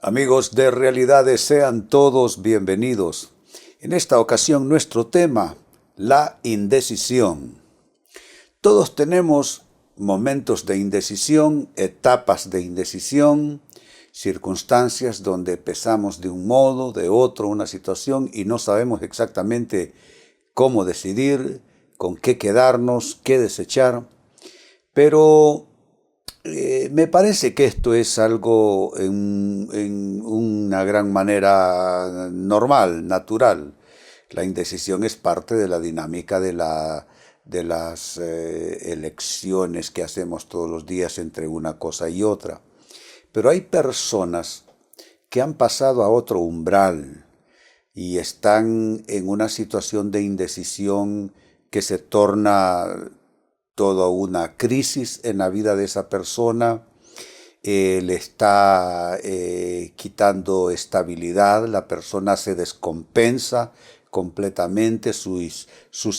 Amigos de Realidades, sean todos bienvenidos. En esta ocasión nuestro tema, la indecisión. Todos tenemos momentos de indecisión, etapas de indecisión, circunstancias donde pensamos de un modo, de otro, una situación y no sabemos exactamente cómo decidir, con qué quedarnos, qué desechar. Pero me parece que esto es algo en una gran manera normal, natural. La indecisión es parte de la dinámica de las elecciones que hacemos todos los días entre una cosa y otra. Pero hay personas que han pasado a otro umbral y están en una situación de indecisión que se torna toda una crisis en la vida de esa persona, le está quitando estabilidad, la persona se descompensa completamente, sus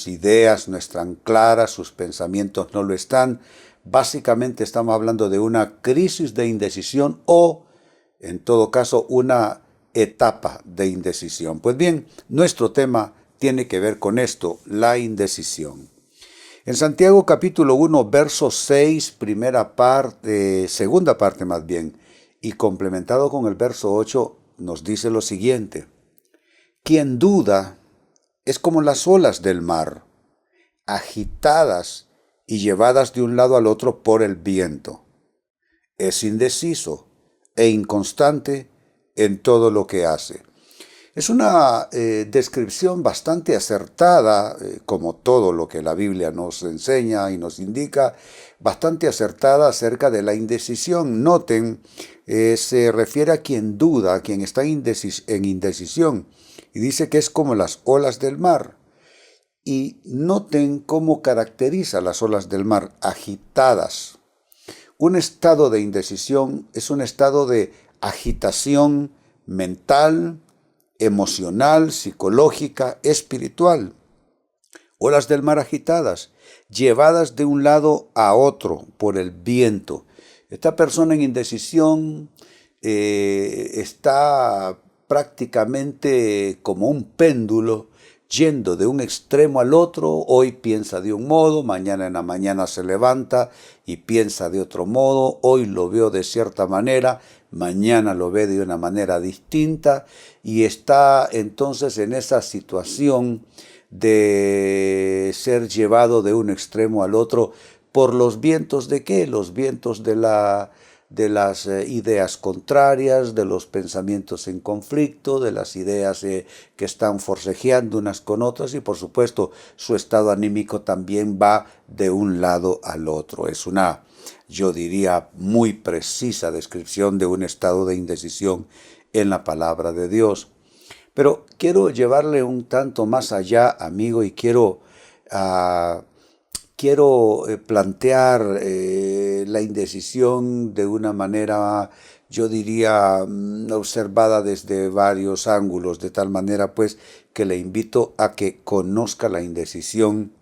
ideas no están claras, sus pensamientos no lo están. Básicamente estamos hablando de una crisis de indecisión o, en todo caso, una etapa de indecisión. Pues bien, nuestro tema tiene que ver con esto, la indecisión. En Santiago capítulo 1, verso 6, primera parte, segunda parte más bien, y complementado con el verso 8, nos dice lo siguiente: quien duda es como las olas del mar, agitadas y llevadas de un lado al otro por el viento. Es indeciso e inconstante en todo lo que hace. Es una descripción bastante acertada, como todo lo que la Biblia nos enseña y nos indica, bastante acertada acerca de la indecisión. Noten, se refiere a quien duda, a quien está en indecisión, y dice que es como las olas del mar. Y noten cómo caracteriza las olas del mar, agitadas. Un estado de indecisión es un estado de agitación mental, emocional, psicológica, espiritual. Olas del mar agitadas, llevadas de un lado a otro por el viento. Esta persona en indecisión está prácticamente como un péndulo yendo de un extremo al otro. Hoy piensa de un modo, mañana en la mañana se levanta y piensa de otro modo. Hoy lo veo de cierta manera, mañana lo ve de una manera distinta y está entonces en esa situación de ser llevado de un extremo al otro por los vientos de qué, los vientos de las ideas contrarias, de los pensamientos en conflicto, de las ideas que están forcejeando unas con otras y por supuesto su estado anímico también va de un lado al otro. Es una, yo diría, muy precisa descripción de un estado de indecisión en la palabra de Dios. Pero quiero llevarle un tanto más allá, amigo, y quiero plantear la indecisión de una manera, yo diría, observada desde varios ángulos, de tal manera pues que le invito a que conozca la indecisión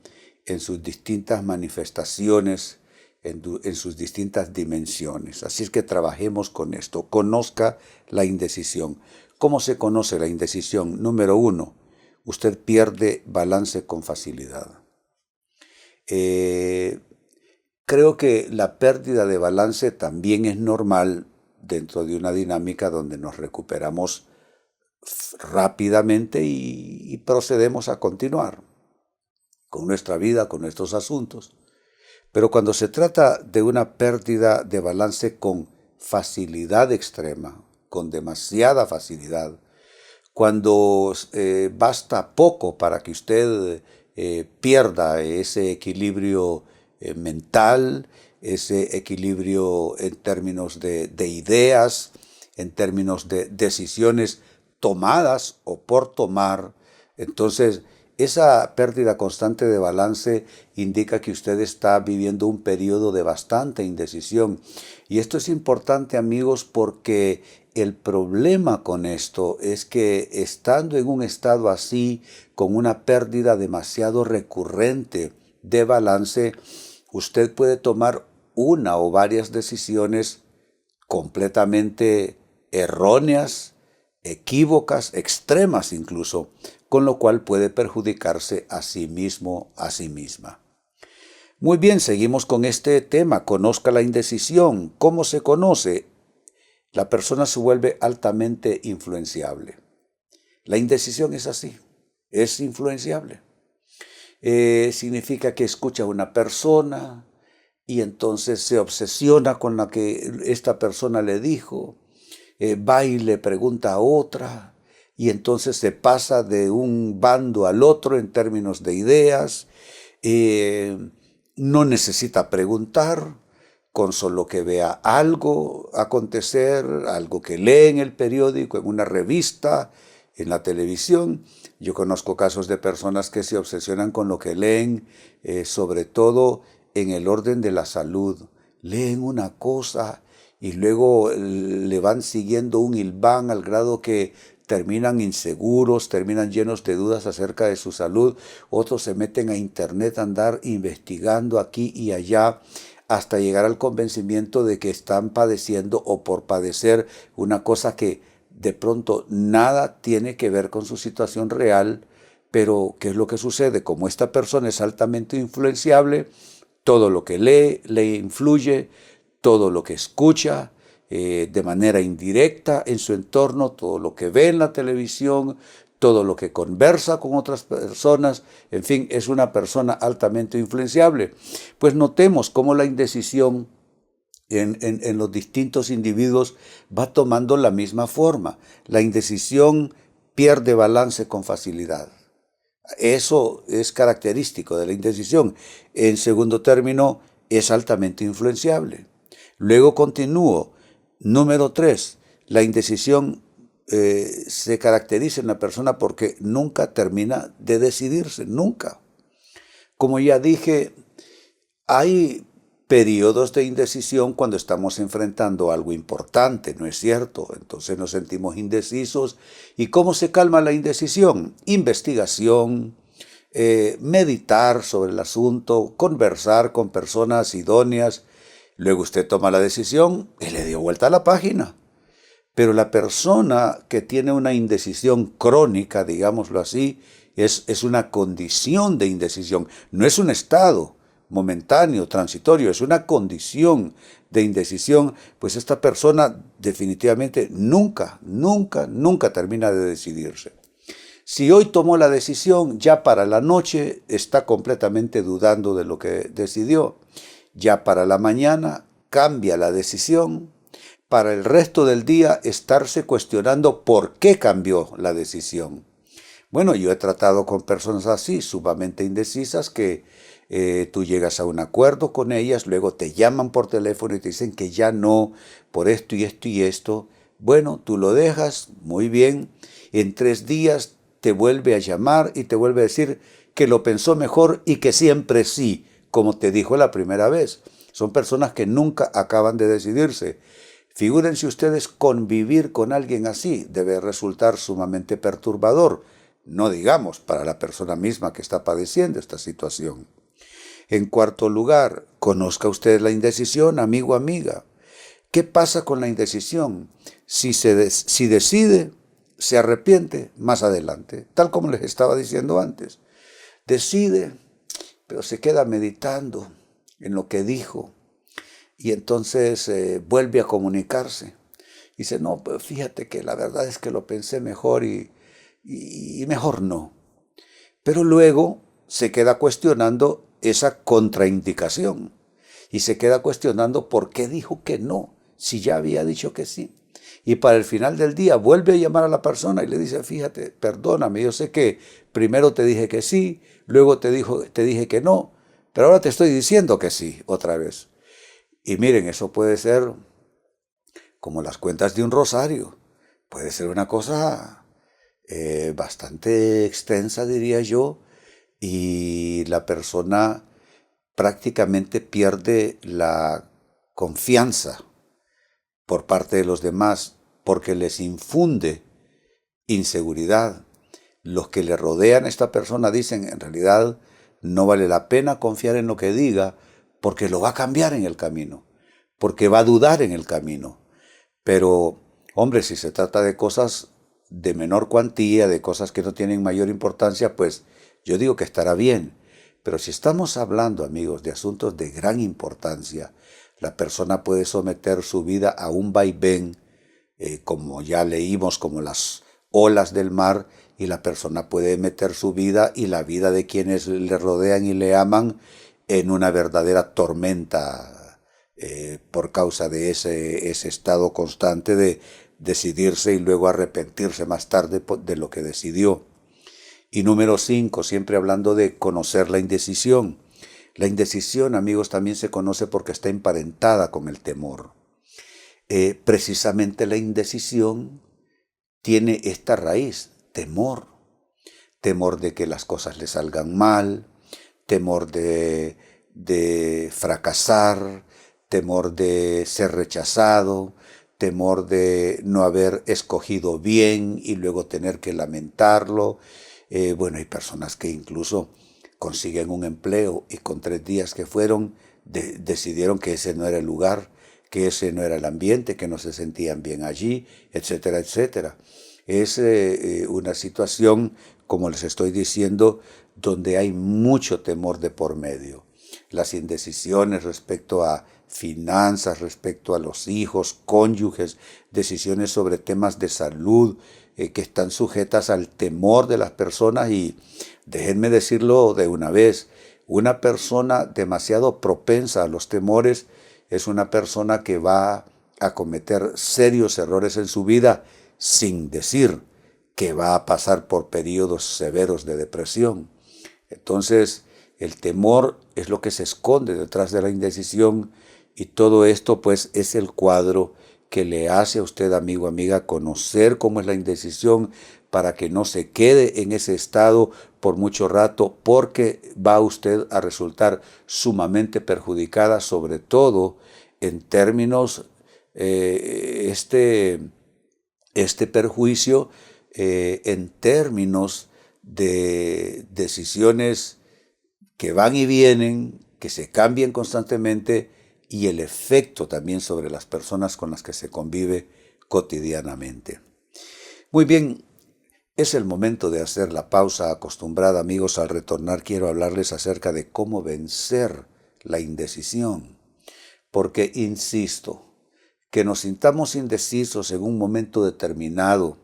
en sus distintas manifestaciones, en sus distintas dimensiones. Así es que trabajemos con esto, conozca la indecisión. ¿Cómo se conoce la indecisión? Número 1, usted pierde balance con facilidad. Creo que la pérdida de balance también es normal dentro de una dinámica donde nos recuperamos rápidamente y procedemos a continuar con nuestra vida, con nuestros asuntos. Pero cuando se trata de una pérdida de balance con facilidad extrema, con demasiada facilidad, cuando basta poco para que usted pierda ese equilibrio mental, ese equilibrio en términos de ideas, en términos de decisiones tomadas o por tomar, entonces esa pérdida constante de balance indica que usted está viviendo un periodo de bastante indecisión. Y esto es importante, amigos, porque el problema con esto es que estando en un estado así, con una pérdida demasiado recurrente de balance, usted puede tomar una o varias decisiones completamente erróneas, equívocas, extremas incluso, con lo cual puede perjudicarse a sí mismo, a sí misma. Muy bien, seguimos con este tema, conozca la indecisión. ¿Cómo se conoce? La persona se vuelve altamente influenciable. La indecisión es así, es influenciable. Significa que escucha a una persona y entonces se obsesiona con lo que esta persona le dijo, va y le pregunta a otra y entonces se pasa de un bando al otro en términos de ideas, no necesita preguntar, con solo que vea algo acontecer, algo que lee en el periódico, en una revista, en la televisión. Yo conozco casos de personas que se obsesionan con lo que leen, sobre todo en el orden de la salud. Leen una cosa y luego le van siguiendo un hilván al grado que terminan inseguros, terminan llenos de dudas acerca de su salud. Otros se meten a internet a andar investigando aquí y allá hasta llegar al convencimiento de que están padeciendo o por padecer una cosa que de pronto nada tiene que ver con su situación real. Pero ¿qué es lo que sucede? Como esta persona es altamente influenciable, todo lo que lee le influye, todo lo que escucha de manera indirecta en su entorno, todo lo que ve en la televisión, todo lo que conversa con otras personas, en fin, es una persona altamente influenciable. Pues notemos cómo la indecisión en los distintos individuos va tomando la misma forma. La indecisión pierde balance con facilidad. Eso es característico de la indecisión. En segundo término, es altamente influenciable. Luego continúo. Número 3, la indecisión se caracteriza en la persona porque nunca termina de decidirse, nunca. Como ya dije, hay periodos de indecisión cuando estamos enfrentando algo importante, ¿no es cierto? Entonces nos sentimos indecisos. ¿Y cómo se calma la indecisión? Investigación, meditar sobre el asunto, conversar con personas idóneas. Luego usted toma la decisión y le dio vuelta a la página. Pero la persona que tiene una indecisión crónica, digámoslo así, es una condición de indecisión, no es un estado momentáneo, transitorio, es una condición de indecisión, pues esta persona definitivamente nunca termina de decidirse. Si hoy tomó la decisión, ya para la noche está completamente dudando de lo que decidió. Ya para la mañana cambia la decisión. Para el resto del día estarse cuestionando por qué cambió la decisión. Bueno, yo he tratado con personas así, sumamente indecisas, que tú llegas a un acuerdo con ellas, luego te llaman por teléfono y te dicen que ya no, por esto y esto y esto. Bueno, tú lo dejas, muy bien. En 3 días te vuelve a llamar y te vuelve a decir que lo pensó mejor y que siempre sí, como te dijo la primera vez. Son personas que nunca acaban de decidirse. Figúrense ustedes, convivir con alguien así debe resultar sumamente perturbador, no digamos para la persona misma que está padeciendo esta situación. En cuarto lugar, conozca usted la indecisión, amigo, amiga. ¿Qué pasa con la indecisión? Si decide, se arrepiente más adelante, tal como les estaba diciendo antes. Decide, pero se queda meditando en lo que dijo. Y entonces vuelve a comunicarse. Dice, no, pues fíjate que la verdad es que lo pensé mejor y mejor no. Pero luego se queda cuestionando esa contraindicación. Y se queda cuestionando por qué dijo que no, si ya había dicho que sí. Y para el final del día vuelve a llamar a la persona y le dice, fíjate, perdóname, yo sé que primero te dije que sí, luego te dije que no, pero ahora te estoy diciendo que sí otra vez. Y miren, eso puede ser como las cuentas de un rosario. Puede ser una cosa bastante extensa, diría yo, y la persona prácticamente pierde la confianza por parte de los demás porque les infunde inseguridad. Los que le rodean a esta persona dicen, en realidad no vale la pena confiar en lo que diga porque lo va a cambiar en el camino, porque va a dudar en el camino. Pero Hombre, si se trata de cosas de menor cuantía, de cosas que no tienen mayor importancia, pues yo digo que estará bien. Pero si estamos hablando, amigos, de asuntos de gran importancia, la persona puede someter su vida a un vaivén, como ya leímos, como las olas del mar, y la persona puede meter su vida y la vida de quienes le rodean y le aman en una verdadera tormenta, por causa de ese estado constante de decidirse y luego arrepentirse más tarde de lo que decidió. Y número 5, siempre hablando de conocer la indecisión. La indecisión, amigos, también se conoce porque está emparentada con el temor. Precisamente la indecisión tiene esta raíz, temor. Temor de que las cosas le salgan mal, temor de fracasar, temor de ser rechazado, temor de no haber escogido bien y luego tener que lamentarlo. Bueno, hay personas que incluso consiguen un empleo y con 3 días que fueron decidieron que ese no era el lugar, que ese no era el ambiente, que no se sentían bien allí, etcétera, etcétera. Es una situación, como les estoy diciendo, donde hay mucho temor de por medio. Las indecisiones respecto a finanzas, respecto a los hijos, cónyuges, decisiones sobre temas de salud, que están sujetas al temor de las personas. Y déjenme decirlo de una vez, una persona demasiado propensa a los temores es una persona que va a cometer serios errores en su vida, sin decir que va a pasar por periodos severos de depresión. Entonces, el temor es lo que se esconde detrás de la indecisión, y todo esto pues es el cuadro que le hace a usted, amigo, amiga, conocer cómo es la indecisión, para que no se quede en ese estado por mucho rato, porque va usted a resultar sumamente perjudicada, sobre todo en términos, este perjuicio, en términos de decisiones que van y vienen, que se cambian constantemente, y el efecto también sobre las personas con las que se convive cotidianamente. Muy bien, es el momento de hacer la pausa acostumbrada, amigos. Al retornar quiero hablarles acerca de cómo vencer la indecisión, porque insisto, que nos sintamos indecisos en un momento determinado,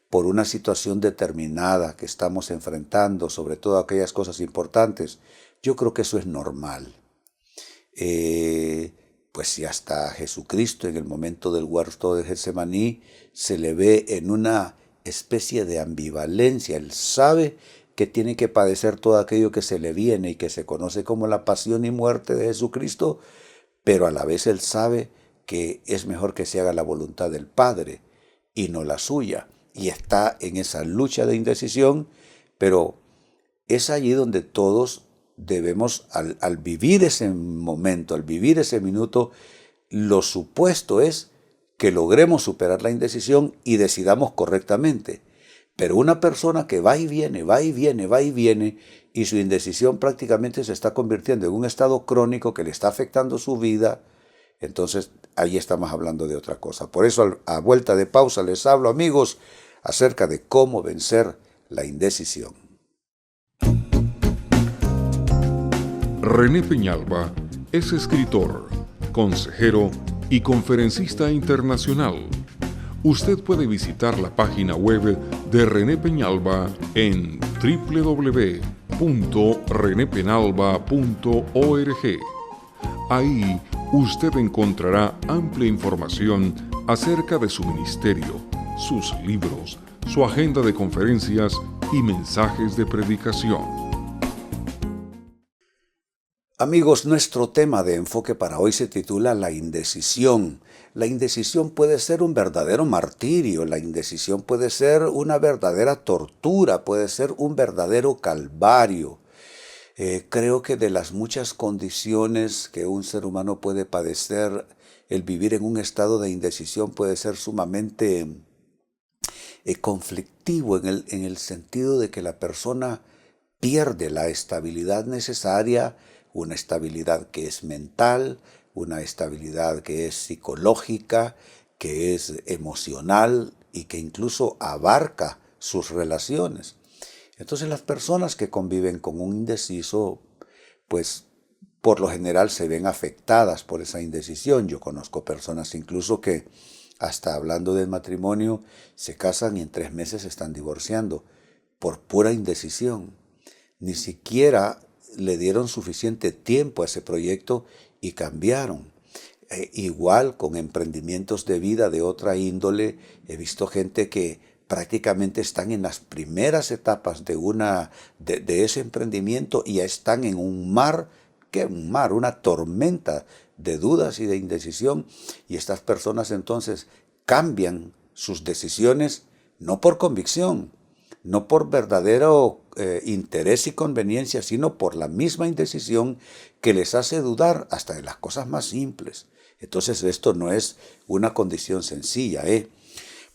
por una situación determinada que estamos enfrentando, sobre todo aquellas cosas importantes, yo creo que eso es normal. Pues si hasta Jesucristo en el momento del huerto de Getsemaní se le ve en una especie de ambivalencia. Él sabe que tiene que padecer todo aquello que se le viene y que se conoce como la pasión y muerte de Jesucristo, pero a la vez él sabe que es mejor que se haga la voluntad del Padre y no la suya. Y está en esa lucha de indecisión, pero es allí donde todos debemos, al vivir ese momento, al vivir ese minuto, lo supuesto es que logremos superar la indecisión y decidamos correctamente. Pero una persona que va y viene, va y viene, va y viene, y su indecisión prácticamente se está convirtiendo en un estado crónico que le está afectando su vida, entonces ahí estamos hablando de otra cosa. Por eso, a vuelta de pausa, les hablo, amigos, acerca de cómo vencer la indecisión. René Peñalba es escritor, consejero y conferencista internacional. Usted puede visitar la página web de René Peñalba en www.renepenalba.org. Ahí usted encontrará amplia información acerca de su ministerio, sus libros, su agenda de conferencias y mensajes de predicación. Amigos, nuestro tema de enfoque para hoy se titula La indecisión. La indecisión puede ser un verdadero martirio, la indecisión puede ser una verdadera tortura, puede ser un verdadero calvario. Creo que de las muchas condiciones que un ser humano puede padecer, el vivir en un estado de indecisión puede ser sumamente conflictivo en el sentido de que la persona pierde la estabilidad necesaria, una estabilidad que es mental, una estabilidad que es psicológica, que es emocional y que incluso abarca sus relaciones. Entonces las personas que conviven con un indeciso, pues por lo general se ven afectadas por esa indecisión. Yo conozco personas incluso que, hasta hablando del matrimonio, se casan y en 3 meses se están divorciando por pura indecisión. Ni siquiera le dieron suficiente tiempo a ese proyecto y cambiaron. Igual con emprendimientos de vida de otra índole, he visto gente que prácticamente están en las primeras etapas de ese emprendimiento y ya están en un mar, una tormenta de dudas y de indecisión, y estas personas entonces cambian sus decisiones no por convicción, no por verdadero interés y conveniencia, sino por la misma indecisión que les hace dudar hasta de las cosas más simples. Entonces esto no es una condición sencilla,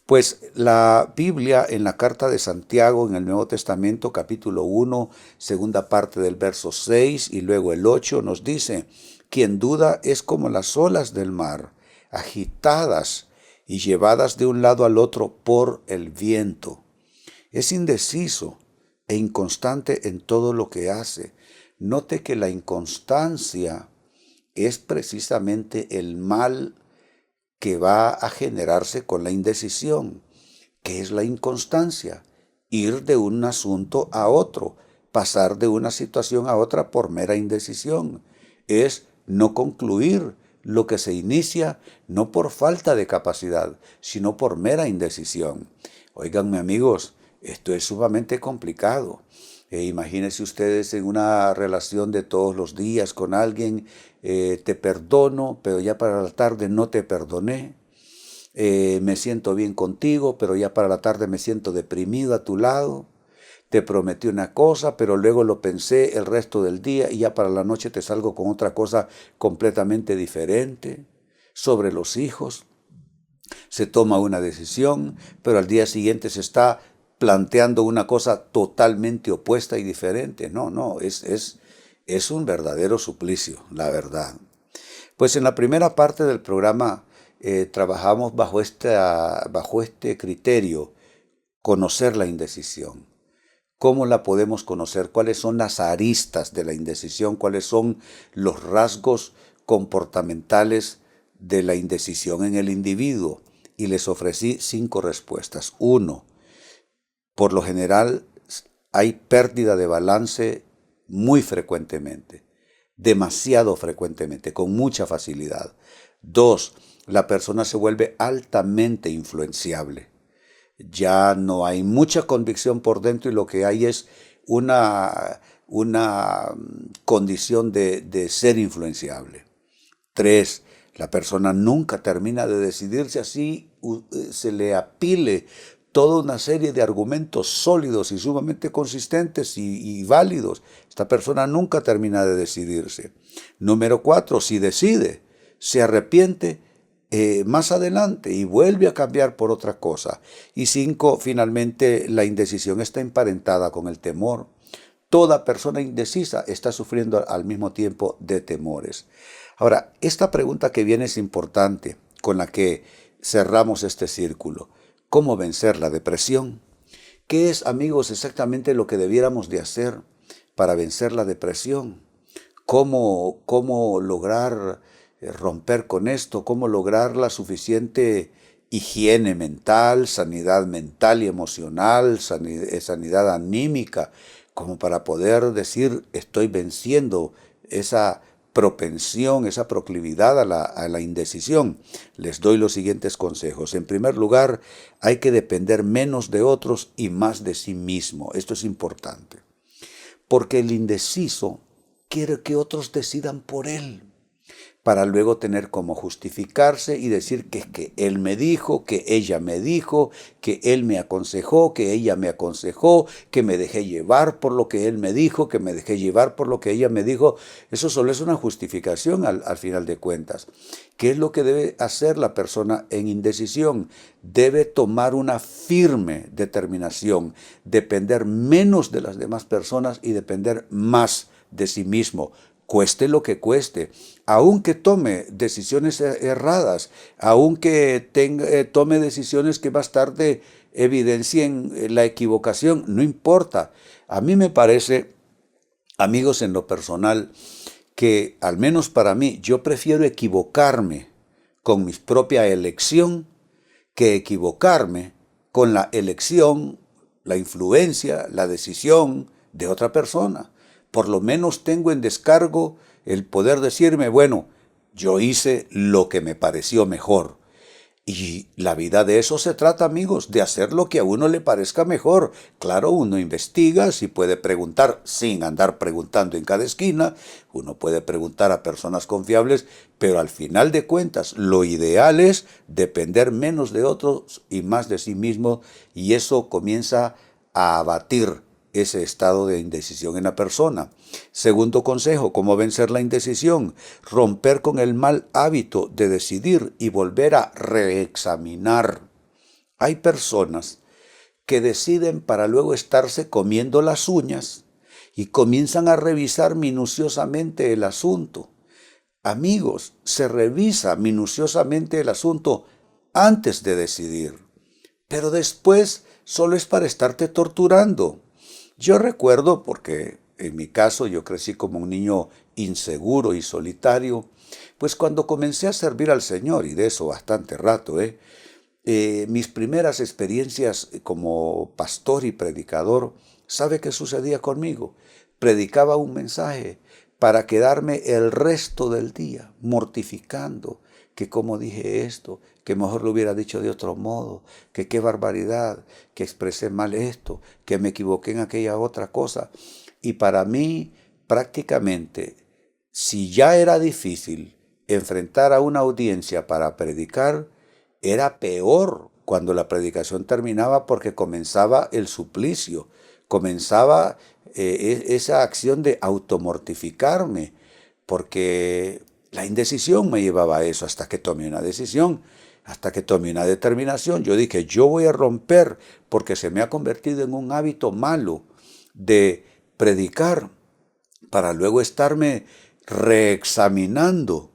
Pues la Biblia en la carta de Santiago en el Nuevo Testamento, capítulo 1, segunda parte del verso 6 y luego el 8 nos dice: quien duda es como las olas del mar, agitadas y llevadas de un lado al otro por el viento. Es indeciso e inconstante en todo lo que hace. Note que la inconstancia es precisamente el mal que va a generarse con la indecisión. ¿Qué es la inconstancia? Ir de un asunto a otro, pasar de una situación a otra por mera indecisión. Es no concluir lo que se inicia, no por falta de capacidad, sino por mera indecisión. Óiganme, amigos, esto es sumamente complicado. Imagínense ustedes en una relación de todos los días con alguien, te perdono, pero ya para la tarde no te perdoné. Me siento bien contigo, pero ya para la tarde me siento deprimido a tu lado. Te prometí una cosa, pero luego lo pensé el resto del día y ya para la noche te salgo con otra cosa completamente diferente. Sobre los hijos, se toma una decisión, pero al día siguiente se está planteando una cosa totalmente opuesta y diferente. No, es un verdadero suplicio, la verdad. Pues en la primera parte del programa trabajamos bajo este criterio: conocer la indecisión. ¿Cómo la podemos conocer? ¿Cuáles son las aristas de la indecisión? ¿Cuáles son los rasgos comportamentales de la indecisión en el individuo? Y les ofrecí 5 respuestas. 1. Por lo general hay pérdida de balance muy frecuentemente, demasiado frecuentemente, con mucha facilidad. 2. La persona se vuelve altamente influenciable. Ya no hay mucha convicción por dentro y lo que hay es una condición de ser influenciable. 3. La persona nunca termina de decidirse, así se le apile toda una serie de argumentos sólidos y sumamente consistentes y válidos. Esta persona nunca termina de decidirse. Número 4, si decide, se arrepiente más adelante y vuelve a cambiar por otra cosa. Y 5, finalmente, la indecisión está emparentada con el temor. Toda persona indecisa está sufriendo al mismo tiempo de temores. Ahora, esta pregunta que viene es importante, con la que cerramos este círculo. ¿Cómo vencer la depresión? ¿Qué es, amigos, exactamente lo que debiéramos de hacer para vencer la depresión? ¿Cómo lograr romper con esto? ¿Cómo lograr la suficiente higiene mental y emocional, sanidad anímica, como para poder decir: estoy venciendo esa propensión, esa proclividad a la indecisión? Les doy los siguientes consejos. En primer lugar, hay que depender menos de otros y más de sí mismo. Esto es importante, porque el indeciso quiere que otros decidan por él, para luego tener como justificarse y decir que él me dijo, que ella me dijo, que él me aconsejó, que ella me aconsejó, que me dejé llevar por lo que él me dijo, que me dejé llevar por lo que ella me dijo. Eso solo es una justificación al final de cuentas. ¿Qué es lo que debe hacer la persona en indecisión? Debe tomar una firme determinación, depender menos de las demás personas y depender más de sí mismo. cueste lo que cueste, aunque tome decisiones erradas, aunque tome decisiones que más tarde evidencien la equivocación, no importa. A mí me parece, amigos, en lo personal, que al menos para mí, yo prefiero equivocarme con mi propia elección que equivocarme con la elección, la influencia, la decisión de otra persona. Por lo menos tengo en descargo el poder decirme, bueno, yo hice lo que me pareció mejor. Y la vida de eso se trata, amigos, de hacer lo que a uno le parezca mejor. Claro, uno investiga, si puede preguntar sin andar preguntando en cada esquina, uno puede preguntar a personas confiables, pero al final de cuentas lo ideal es depender menos de otros y más de sí mismo, y eso comienza a abatir ese estado de indecisión en la persona. Segundo consejo, ¿cómo vencer la indecisión? Romper con el mal hábito de decidir y volver a reexaminar. Hay personas que deciden para luego estarse comiendo las uñas y comienzan a revisar minuciosamente el asunto. Amigos, se revisa minuciosamente el asunto antes de decidir, pero después solo es para estarte torturando. Yo recuerdo, porque en mi caso yo crecí como un niño inseguro y solitario, pues cuando comencé a servir al Señor, y de eso bastante rato, mis primeras experiencias como pastor y predicador, ¿sabe qué sucedía conmigo? Predicaba un mensaje para quedarme el resto del día mortificando, que cómo dije esto, que mejor lo hubiera dicho de otro modo, que qué barbaridad, que expresé mal esto, que me equivoqué en aquella otra cosa. Y para mí, prácticamente, si ya era difícil enfrentar a una audiencia para predicar, era peor cuando la predicación terminaba porque comenzaba el suplicio, comenzaba esa acción de automortificarme, porque la indecisión me llevaba a eso hasta que tomé una decisión, hasta que tomé una determinación. Yo dije, yo voy a romper porque se me ha convertido en un hábito malo de predicar para luego estarme reexaminando.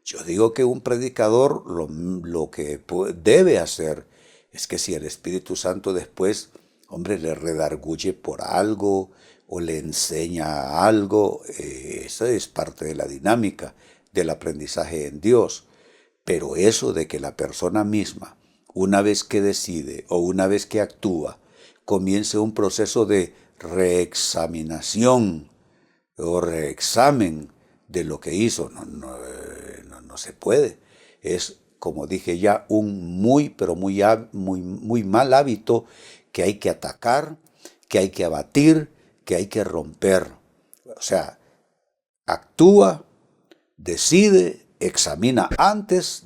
Yo digo que un predicador lo que debe hacer es que si el Espíritu Santo después, hombre, le redarguye por algo o le enseña algo, esa es parte de la dinámica del aprendizaje en Dios. Pero eso de que la persona misma, una vez que decide o una vez que actúa, comience un proceso de reexaminación o reexamen de lo que hizo, no se puede. Es, como dije ya, un pero muy mal hábito que hay que atacar, que hay que abatir, que hay que romper. O sea, actúa, decide, examina antes,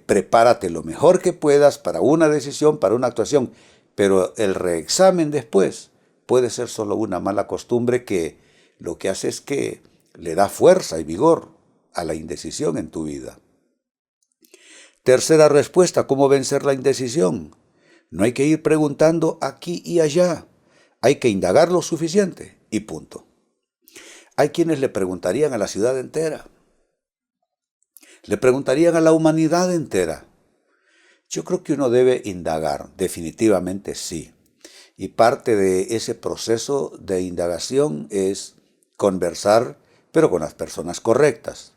prepárate lo mejor que puedas para una decisión, para una actuación, pero el reexamen después puede ser solo una mala costumbre que lo que hace es que le da fuerza y vigor a la indecisión en tu vida. Tercera respuesta, ¿cómo vencer la indecisión? No hay que ir preguntando aquí y allá, hay que indagar lo suficiente y punto. Hay quienes le preguntarían a la ciudad entera, le preguntarían a la humanidad entera. Yo creo que uno debe indagar, definitivamente sí. Y parte de ese proceso de indagación es conversar, pero con las personas correctas.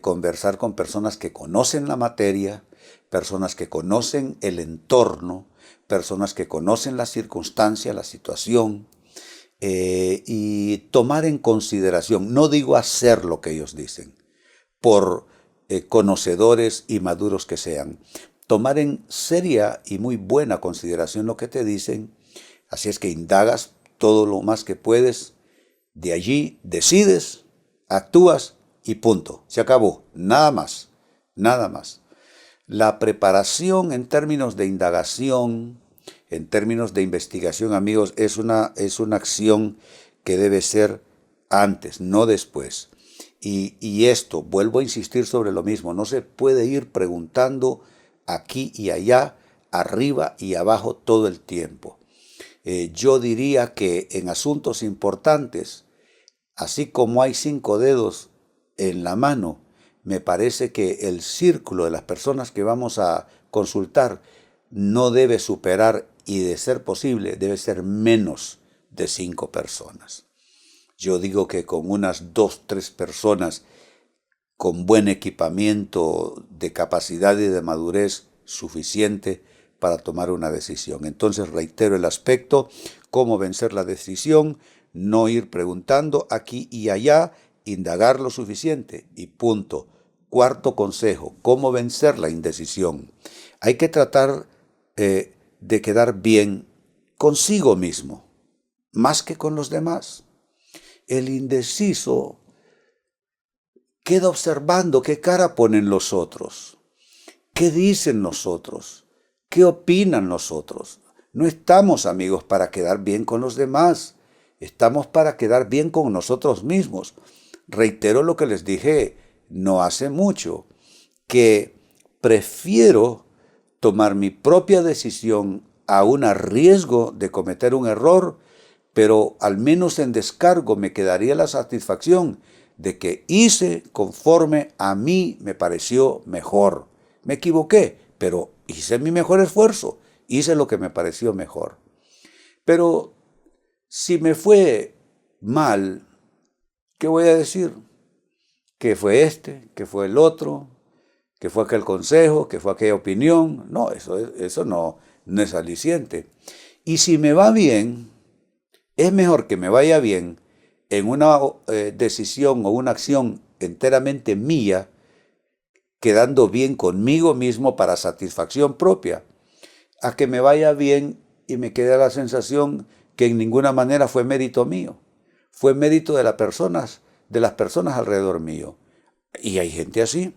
Conversar con personas que conocen la materia, personas que conocen el entorno, personas que conocen la circunstancia, la situación, y tomar en consideración, no digo hacer lo que ellos dicen, por conocedores y maduros que sean, tomar en seria y muy buena consideración lo que te dicen. Así es que indagas todo lo más que puedes, de allí decides, actúas y punto, se acabó, nada más, nada más. La preparación en términos de indagación, en términos de investigación, amigos, es una acción que debe ser antes, no después. Y esto, vuelvo a insistir sobre lo mismo, no se puede ir preguntando aquí y allá, arriba y abajo todo el tiempo. Yo diría que en asuntos importantes así como hay 5 dedos en la mano, me parece que el círculo de las personas que vamos a consultar no debe superar, y de ser posible, debe ser menos de 5 personas. Yo digo que con unas 2, 3 personas con buen equipamiento de capacidad y de madurez suficiente para tomar una decisión. Entonces reitero el aspecto: cómo vencer la decisión, no ir preguntando aquí y allá, indagar lo suficiente y punto. Cuarto consejo: cómo vencer la indecisión. Hay que tratar de quedar bien consigo mismo, más que con los demás. El indeciso queda observando qué cara ponen los otros, qué dicen los otros, qué opinan los otros. No estamos, amigos, para quedar bien con los demás, estamos para quedar bien con nosotros mismos. Reitero lo que les dije no hace mucho, que prefiero tomar mi propia decisión aún a riesgo de cometer un error, pero al menos en descargo me quedaría la satisfacción de que hice conforme a mí me pareció mejor. Me equivoqué, pero hice mi mejor esfuerzo, hice lo que me pareció mejor. Pero si me fue mal, ¿qué voy a decir? Que fue que fue el otro, que fue aquel consejo, que fue aquella opinión. No, eso no es aliciente. Y si me va bien, es mejor que me vaya bien en una decisión o una acción enteramente mía, quedando bien conmigo mismo para satisfacción propia, a que me vaya bien y me quede la sensación que en ninguna manera fue mérito mío, fue mérito de las personas alrededor mío. Y hay gente así,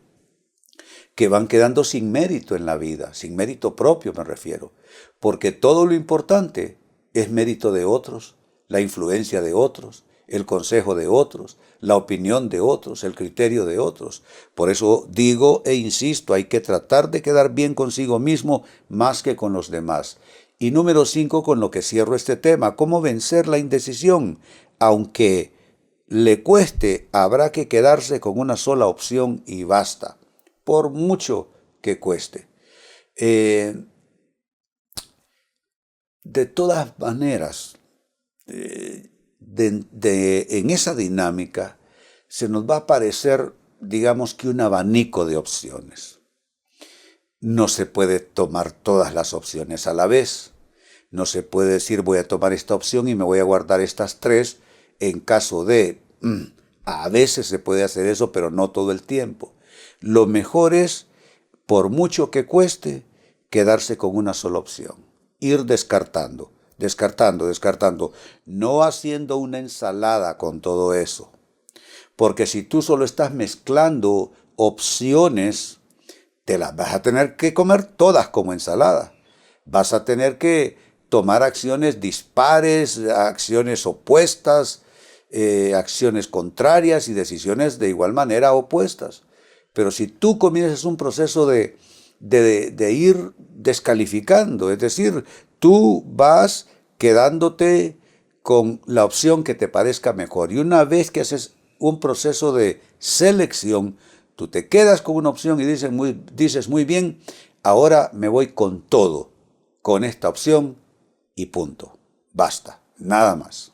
que van quedando sin mérito en la vida, sin mérito propio me refiero, porque todo lo importante es mérito de otros, la influencia de otros, el consejo de otros, la opinión de otros, el criterio de otros. Por eso digo e insisto, hay que tratar de quedar bien consigo mismo más que con los demás. Y número 5, con lo que cierro este tema: cómo vencer la indecisión. Aunque le cueste, habrá que quedarse con una sola opción y basta, por mucho que cueste. De todas maneras, en esa dinámica se nos va a aparecer, digamos que un abanico de opciones. No se puede tomar todas las opciones a la vez. No se puede decir voy a tomar esta opción y me voy a guardar estas 3 en caso de... A veces se puede hacer eso, pero no todo el tiempo. Lo mejor es, por mucho que cueste, quedarse con una sola opción. Ir descartando, no haciendo una ensalada con todo eso. Porque si tú solo estás mezclando opciones, te las vas a tener que comer todas como ensalada. Vas a tener que tomar acciones dispares, acciones opuestas, acciones contrarias y decisiones de igual manera opuestas. Pero si tú comienzas un proceso de ir descalificando, es decir, tú vas quedándote con la opción que te parezca mejor. Y una vez que haces un proceso de selección, tú te quedas con una opción y dices muy bien, ahora me voy con todo, con esta opción y punto. Basta, nada más.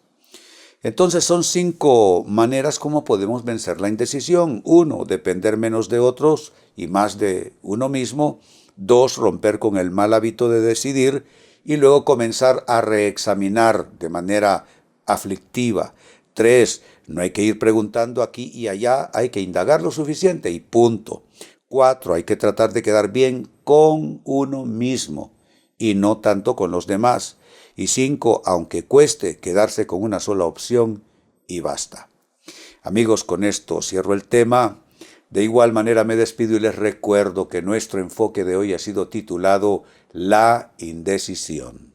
Entonces son 5 maneras como podemos vencer la indecisión. 1, depender menos de otros y más de uno mismo. 2, romper con el mal hábito de decidir y luego comenzar a reexaminar de manera aflictiva. 3, no hay que ir preguntando aquí y allá, hay que indagar lo suficiente y punto. 4, hay que tratar de quedar bien con uno mismo y no tanto con los demás. Y 5, aunque cueste, quedarse con una sola opción y basta. Amigos, con esto cierro el tema. De igual manera me despido y les recuerdo que nuestro enfoque de hoy ha sido titulado La indecisión.